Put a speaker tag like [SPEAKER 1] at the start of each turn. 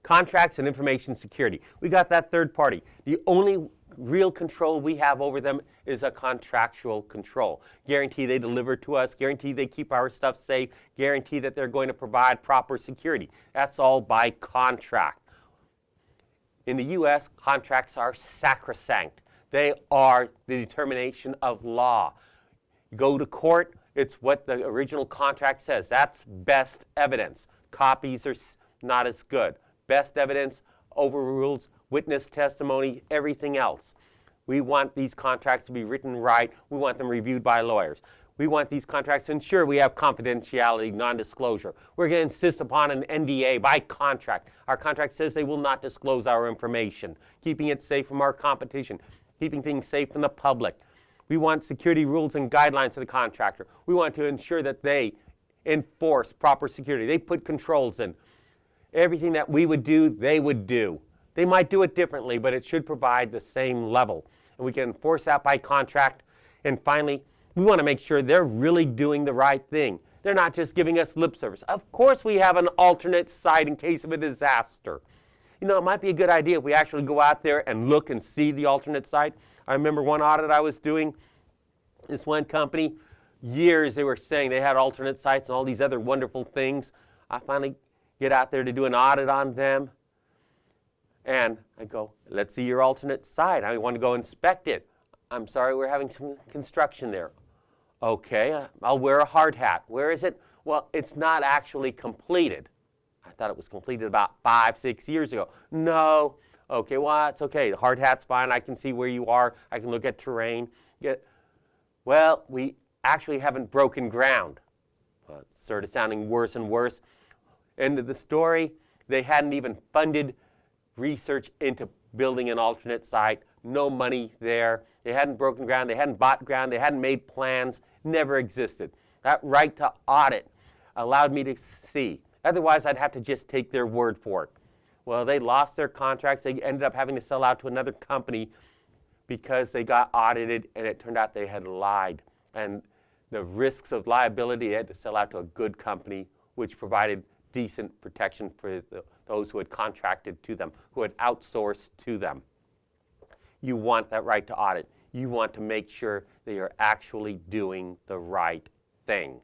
[SPEAKER 1] Contracts and information security. We got that third party. The only real control we have over them is a contractual control. Guarantee they deliver to us, guarantee they keep our stuff safe, guarantee that they're going to provide proper security. That's all by contract. In the U.S., contracts are sacrosanct. They are the determination of law. You go to court, it's what the original contract says. That's best evidence. Copies are not as good. Best evidence overrules witness testimony, everything else. We want these contracts to be written right. We want them reviewed by lawyers. We want these contracts to ensure we have confidentiality, non-disclosure. We're going to insist upon an NDA by contract. Our contract says they will not disclose our information, keeping it safe from our competition, keeping things safe from the public. We want security rules and guidelines to the contractor. We want to ensure that they enforce proper security. They put controls in. Everything that we would do, they would do. They might do it differently, but it should provide the same level. And we can enforce that by contract. And finally, we want to make sure they're really doing the right thing. They're not just giving us lip service. Of course we have an alternate site in case of a disaster. You know, it might be a good idea if we actually go out there and look and see the alternate site. I remember one audit I was doing, this one company, years they were saying they had alternate sites and all these other wonderful things. I finally get out there to do an audit on them. And I go, let's see your alternate site. I want to go inspect it. I'm sorry, we're having some construction there. Okay, I'll wear a hard hat. Where is it? Well, it's not actually completed. I thought it was completed about 5-6 years ago. No. Okay, well, that's okay. The hard hat's fine. I can see where you are. I can look at terrain. Well, we actually haven't broken ground. Well, it's sort of sounding worse and worse. End of the story, they hadn't even funded research into building an alternate site. No money there. They hadn't broken ground. They hadn't bought ground. They hadn't made plans. Never existed. That right to audit allowed me to see. Otherwise, I'd have to just take their word for it. Well, they lost their contracts. They ended up having to sell out to another company because they got audited, and it turned out they had lied. And the risks of liability, they had to sell out to a good company, which provided decent protection for those who had contracted to them, who had outsourced to them. You want that right to audit. You want to make sure that you're actually doing the right thing.